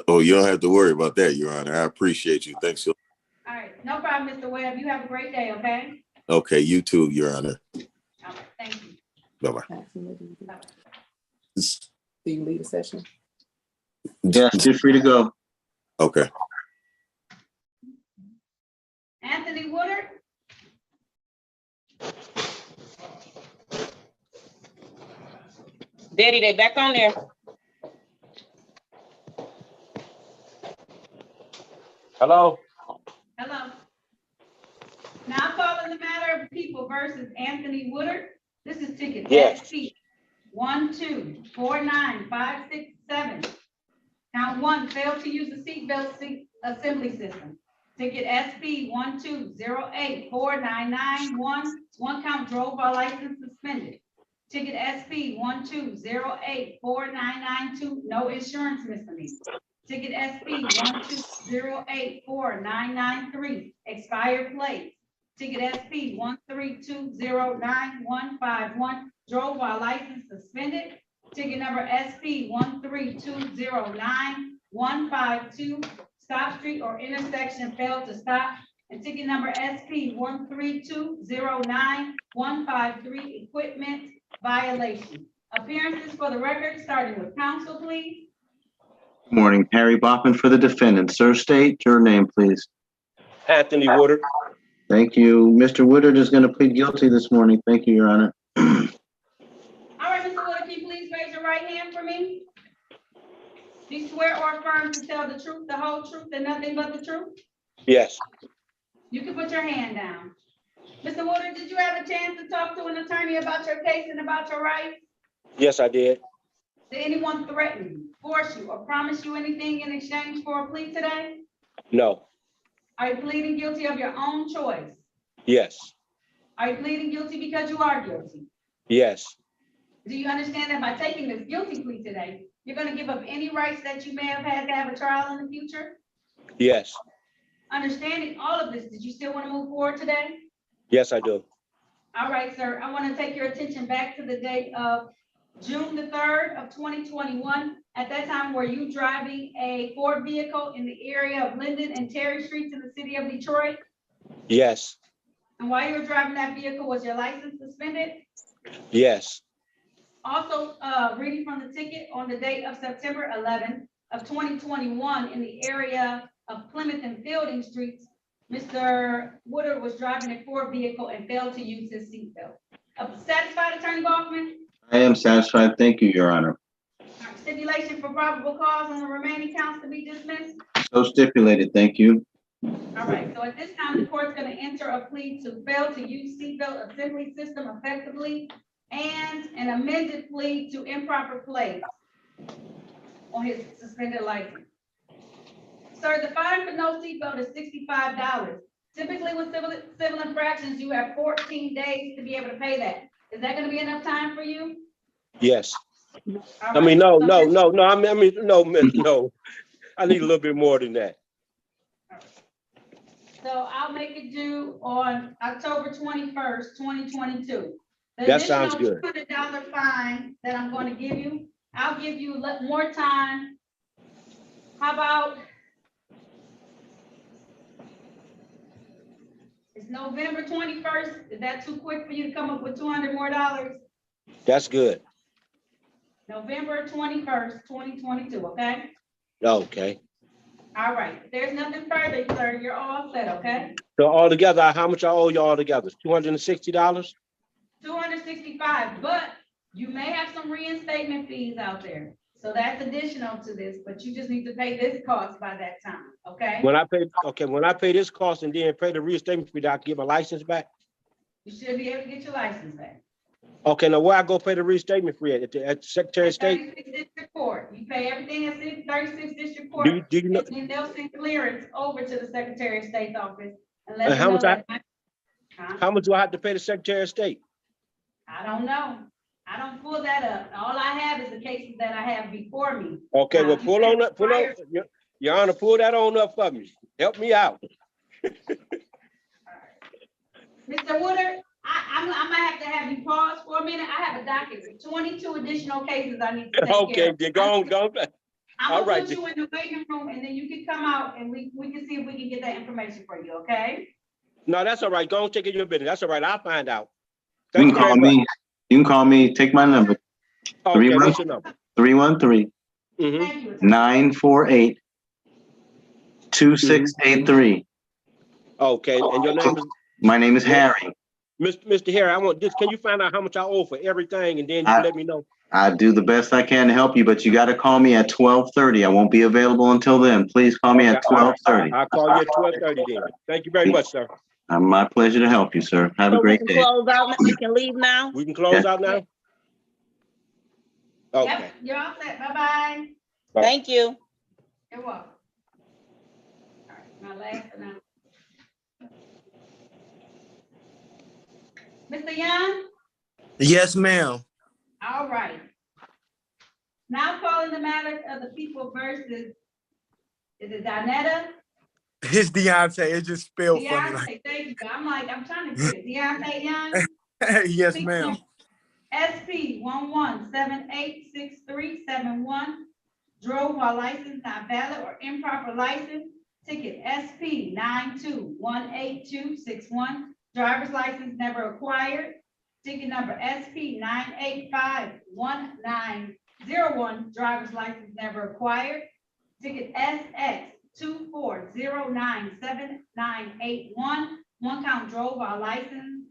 Oh, you don't have to worry about that, Your Honor. I appreciate you. Thanks. All right, no problem, Mr. Webb. You have a great day, okay? Okay, you too, Your Honor. All right, thank you. Bye-bye. Do you leave the session? Yes, you're free to go. Okay. Anthony Woodard? Daddy, they back on there. Hello? Hello. Now calling the matter of People versus Anthony Woodard. This is ticket Yes. SP 1249567. Count one, failed to use the seatbelt assembly system. Ticket SP 120849911, one count drove while license suspended. Ticket SP 120849992, no insurance misdemeanor. Ticket SP 120849993, expired plates. Ticket SP 1320951, drove while license suspended. Ticket number SP 132095152, stop street or intersection failed to stop. And ticket number SP 132095153, equipment violation. Appearances for the record, starting with counsel, please. Good morning, Harry Bachman for the defendant. Sir, state your name, please. Anthony Woodard. Thank you. Mr. Woodard is going to plead guilty this morning. Thank you, Your Honor. All right, Mr. Woodard, can you please raise your right hand for me? Do you swear or affirm to tell the truth, the whole truth, and nothing but the truth? Yes. You can put your hand down. Mr. Woodard, did you have a chance to talk to an attorney about your case and about your rights? Yes, I did. Did anyone threaten you, force you, or promise you anything in exchange for a plea today? No. Are you pleading guilty of your own choice? Yes. Are you pleading guilty because you are guilty? Yes. Do you understand that by taking this guilty plea today, you're going to give up any rights that you may have had to have a trial in the future? Yes. Understanding all of this, did you still want to move forward today? Yes, I do. All right, sir. I want to take your attention back to the date of June the 3rd of 2021. At that time, were you driving a Ford vehicle in the area of Linden and Terry Streets in the city of Detroit? Yes. And while you were driving that vehicle, was your license suspended? Yes. Also, reading from the ticket on the date of September 11th of 2021 in the area of Plymouth and Fielding Streets, Mr. Woodard was driving a Ford vehicle and failed to use his seatbelt. Satisfied, Attorney Bachman? I am satisfied. Thank you, Your Honor. Stipulation for probable cause on the remaining counts to be dismissed? So stipulated. Thank you. All right, so at this time, the court's going to enter a plea to fail to use seatbelt assembly system effectively and an amended plea to improper plate on his suspended license. Sir, the fine for no seatbelt is $65. Typically with civil infractions, you have 14 days to be able to pay that. Is that going to be enough time for you? Yes. All I mean, right, no. so No. I need a little bit more than that. So I'll make it due on October 21st, 2022. That sounds good. The additional $200 fine that I'm going to give you, I'll give you more time. How about, it's November 21st. Is that too quick for you to come up with $200 more? That's good. November 21st, 2022, okay? Okay. All right, if there's nothing further, sir, you're all set, okay? So altogether, how much I owe you altogether? $260? $265, but you may have some reinstatement fees out there. So that's additional to this, but you just need to pay this cost by that time, okay? When I pay this cost and then pay the reinstatement fee, I can get my license back? You should be able to get your license back. Okay, now where I go pay the reinstatement fee at the Secretary of State? 36 District Court. You pay everything at 36 District Court. Do you know? And then they'll send clearance over to the Secretary of State's office. And let And them how know much that. How much do I have to pay the Secretary of State? I don't know. I don't pull that up. All I have is the cases that I have before me. Okay, Now, well, if you have prior- Your Honor, pull that on up for me. Help me out. Mr. Woodard, I might have to have you pause for a minute. I have a docket with 22 additional cases I need to take care Okay, of. then go on, go on. I'm All gonna right, put you in the waiting room and then you can come out and we can see if we can get that information for you, okay? No, that's all right. Go on, take your business. That's all right. I'll find out. You Thank can you very call much. me. You can call me. Take my number. Okay, what's your number? 313 Mm-hmm. Thank you. 948 2683. Okay, and your name is My name is Harry. Mr. Harry. I want this. Can you find out how much I owe for everything, and then you can let me know? I do the best I can to help you, but you got to call me at 12:30. I won't be available until then. Please call me at 12:30. I'll call you at 12:30 then. Thank you very much, sir. My pleasure to help you, sir. Have a So we great can day. close out now, we can leave now? We can close out now? Okay. Yep, you're all set. Bye-bye. Thank you. You're welcome. All right, my last announcement. Mr. Young? Yes, ma'am. All right. Now calling the matter of the people versus, is it Donetta? It's Deontay. It just spelled funny. Deontay, thank you. I'm like, I'm trying to get it. Deontay Young? Yes, ma'am. SP 11786371, drove while license not valid or improper license. Ticket SP 9218261, driver's license never acquired. Ticket number SP 9851901, driver's license never acquired. Ticket SX 2409791, one count drove while license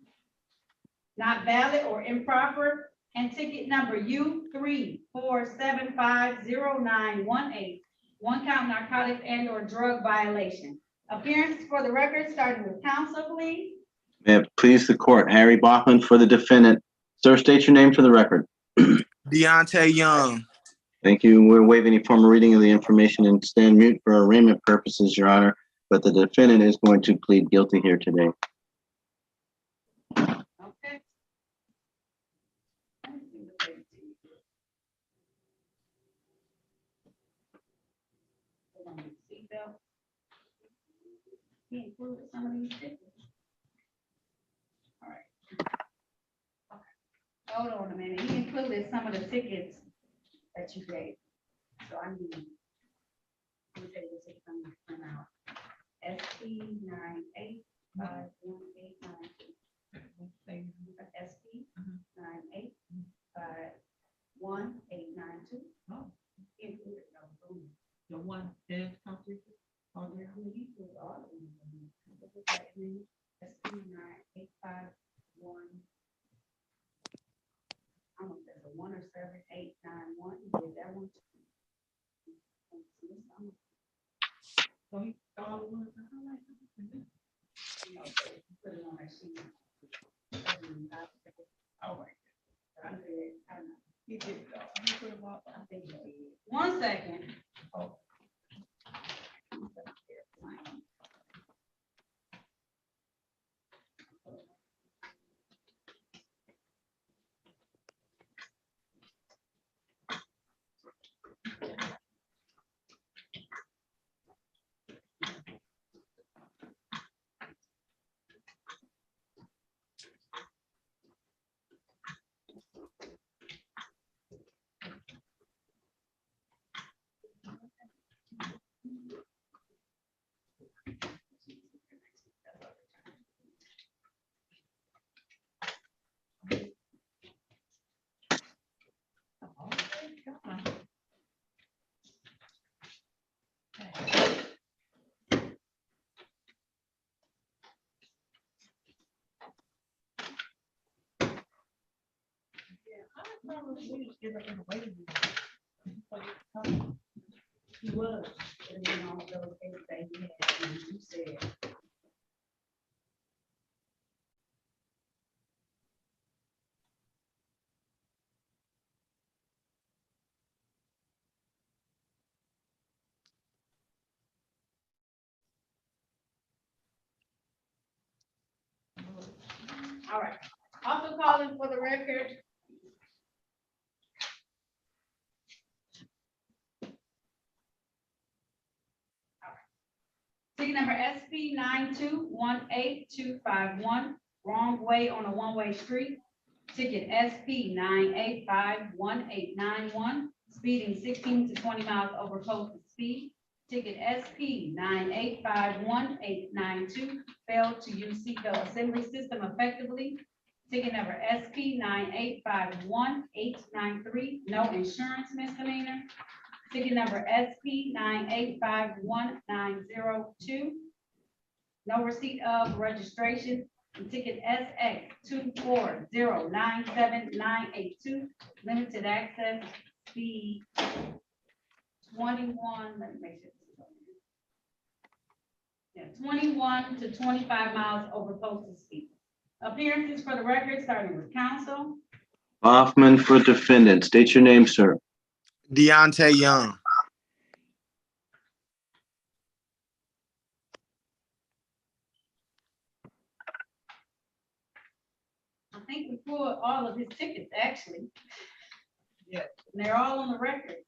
not valid or improper, and ticket number U34750918, one count narcotics and or drug violation. Appearances for the record, starting with counsel, please. May it please the court. Harry Bachman for the defendant. Sir, state your name for the record. Deontay Young. Thank you. We're waiving any formal reading of the information and stand mute for arraignment purposes, Your Honor, but the defendant is going to plead guilty here today. Okay. He included some of these tickets. All right. Okay. Hold on a minute. He included some of the tickets that you gave. So I need. Let me tell you the tickets I'm gonna print out. SP 9851892. SP 9851892. Oh. He included the one that comes on there. He included all of them. SP 9851. I don't know if that's a 1 or 7891. He did that one. So he all the ones. Put it on that sheet. All right. I don't know. He did it all. He put them all. I think he did. 1 second. Oh. He was. And then all those things that he had, and you said. All right. Also calling for the record. Ticket number SP 9218251, wrong way on a one-way street. Ticket SP 9851891, speeding 16 to 20 miles over posted speed. Ticket SP 9851892, failed to use seatbelt assembly system effectively. Ticket number SP 9851893, no insurance misdemeanor. Ticket number SP 9851902, no receipt of registration. And ticket SX 2409792, limited access, speed 21, let me make sure. Yeah, 21 to 25 miles over posted speed. Appearances for the record, starting with counsel. Hoffman for defendant. State your name, sir. Deontay Young. I think we pulled all of his tickets, actually. Yeah. And they're all on the record.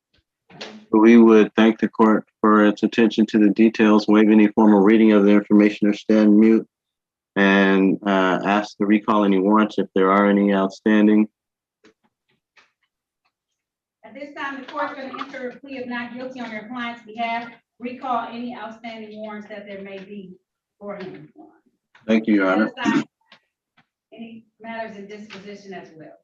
We would thank the court for its attention to the details, waive any formal reading of the information or stand mute, and ask to recall any warrants if there are any outstanding. At this time, the court is going to enter a plea of not guilty on your client's behalf. Recall any outstanding warrants that there may be for him. Thank you, Your Honor. Any matters in disposition as well.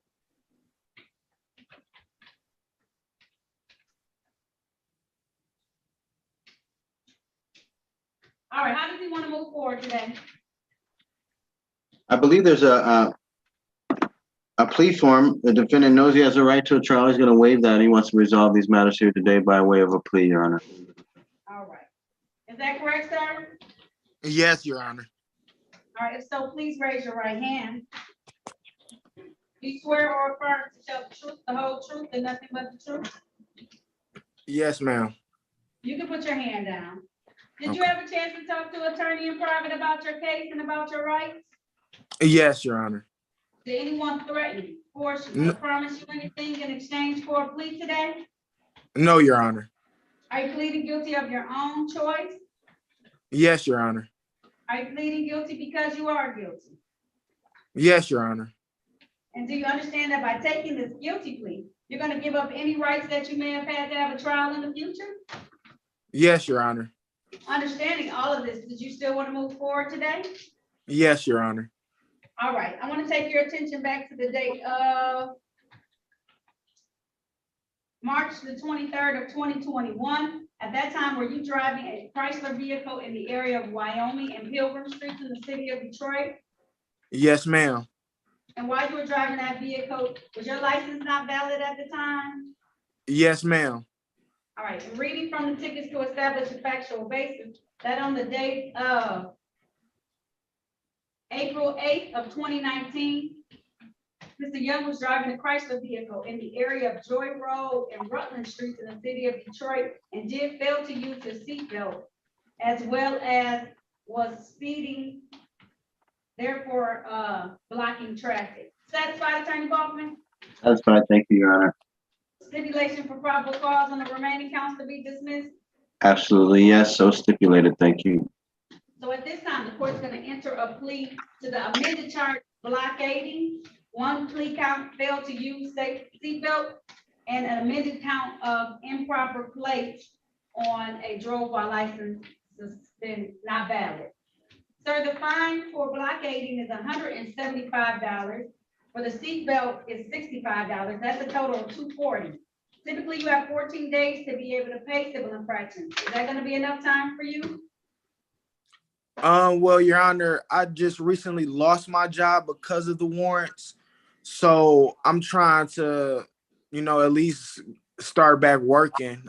All right, how does he want to move forward today? I believe there's a plea form. The defendant knows he has a right to a trial. He's going to waive that. He wants to resolve these matters here today by way of a plea, Your Honor. All right. Is that correct, sir? Yes, Your Honor. All right, if so, please raise your right hand. Do you swear or affirm to tell the truth, the whole truth, and nothing but the truth? Yes, ma'am. You can put your hand down. Did you have a chance to talk to an attorney in private about your case and about your rights? Yes, Your Honor. Did anyone threaten, force you, or promise you anything in exchange for a plea today? No, Your Honor. Are you pleading guilty of your own choice? Yes, Your Honor. Are you pleading guilty because you are guilty? Yes, Your Honor. And do you understand that by taking this guilty plea, you're going to give up any rights that you may have had to have a trial in the future? Yes, Your Honor. Understanding all of this, did you still want to move forward today? Yes, Your Honor. All right, I want to take your attention back to the date of March the 23rd of 2021. At that time, were you driving a Chrysler vehicle in the area of Wyoming and Pilgrim Street in the city of Detroit? Yes, ma'am. And while you were driving that vehicle, was your license not valid at the time? Yes, ma'am. All right, and reading from the tickets to establish a factual basis, that on the date of April 8th of 2019, Mr. Young was driving a Chrysler vehicle in the area of Joy Road and Rutland Streets in the city of Detroit and did fail to use his seatbelt, as well as was speeding, therefore blocking traffic. Satisfied, Attorney Baldwin? Satisfied. Thank you, Your Honor. Stipulation for probable cause on the remaining counts to be dismissed. Absolutely, yes. So stipulated. Thank you. So at this time, the court's going to enter a plea to the amended charge blockading. One plea count failed to use seatbelt, and an amended count of improper plates on a drove while license suspended, not valid. Sir, the fine for blockading is $175. For the seatbelt is $65. That's a total of $240. Typically, you have 14 days to be able to pay civil infractions. Is that going to be enough time for you? Well, Your Honor, I just recently lost my job because of the warrants. So I'm trying to, at least start back working.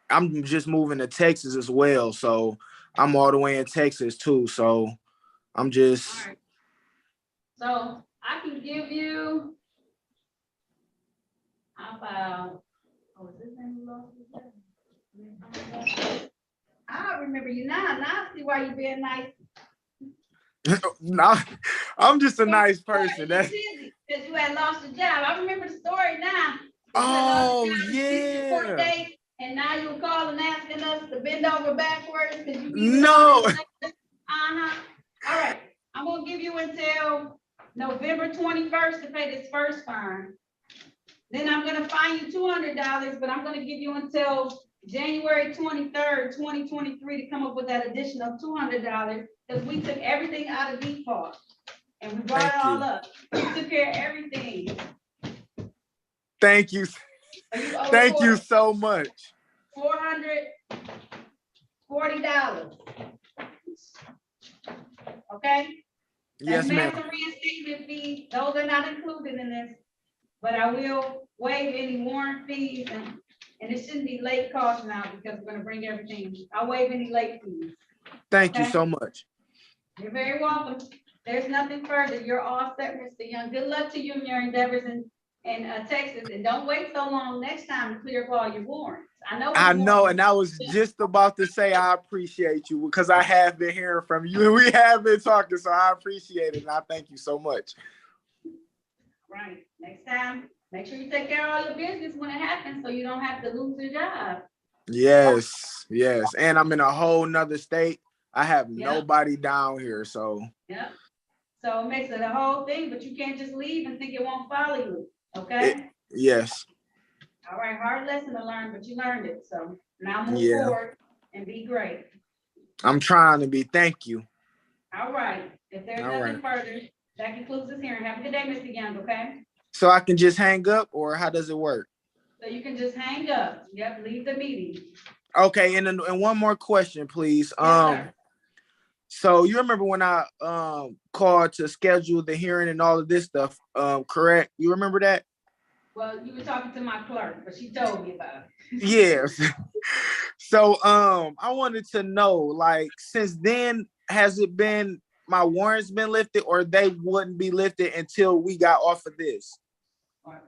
I'm just moving to Texas as well. So I'm all the way in Texas too. So I'm just. All right. So I can give you, how about, is this name lost? I remember you now. Now I see why you're being nice. Nah, I'm just a nice person. Because you had lost your job. I remember the story now. Oh, yeah. And now you're calling asking us to bend over backwards because you No. Uh-huh. All right. I'm gonna give you until November 21st to pay this first fine. Then I'm gonna fine you $200, but I'm gonna give you until January 23rd, 2023 to come up with that additional $200, because we took everything out of default. And we brought it Thank all you. up. We took care of everything. Thank you. So you owe Thank you so much. $440. Okay? Yes, That's ma'am. mass and reinstatement fees, those are not included in this, but I will waive any warrant fees and it shouldn't be late costs now because we're gonna bring everything. I'll waive any late fees. Thank you Okay. so much. You're very welcome. There's nothing further. You're all set, Mr. Young. Good luck to you in your endeavors in Texas, and don't wait so long next time to clear up all your warrants. I know, and I was just about to say I appreciate you because I have been hearing from you and we have been talking, so I appreciate it and I thank you so much. Right. Next time, make sure you take care of all your business when it happens so you don't have to lose your job. Yes, yes. And I'm in a whole nother state. I have Yep. nobody down here, so Yep. So it makes it a whole thing, but you can't just leave and think it won't follow you. Okay? yes. All right, hard lesson to learn, but you learned it. So now move Yeah. forward and be great. I'm trying to be. Thank you. All right. If there's All nothing further, that concludes this hearing. Have a good day, Mr. Young, okay? So I can just hang up or how does it work? So you can just hang up. Yep, leave the meeting. Okay, and then and one more question, please. Yes, sir. So you remember when I called to schedule the hearing and all of this stuff, correct? You remember that? Well, you were talking to my clerk, but she told me about it. Yes. So I wanted to know, like, since then, has it been my warrants been lifted or they wouldn't be lifted until we got off of this?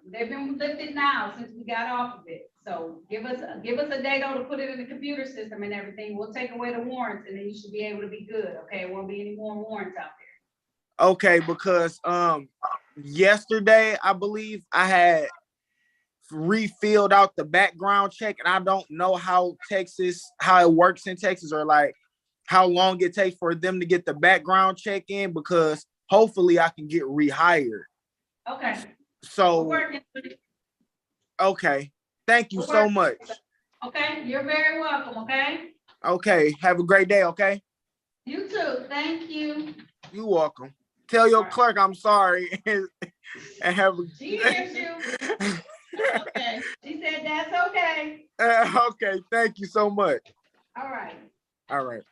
They've been lifted now since we got off of it. So give us a date to put it in the computer system and everything. We'll take away the warrants and then you should be able to be good. Okay, it won't be any more warrants out there. Okay, because yesterday I believe I had refilled out the background check and I don't know how it works in Texas or like how long it takes for them to get the background check in because hopefully I can get rehired. Okay. So We're working. okay. Thank you so much. Okay, you're very welcome, okay? Okay, have a great day, okay? You too, thank you. You're welcome. Tell your clerk I'm sorry and have a She hears you. Okay, she said that's okay. okay, thank you so much. All right. All right.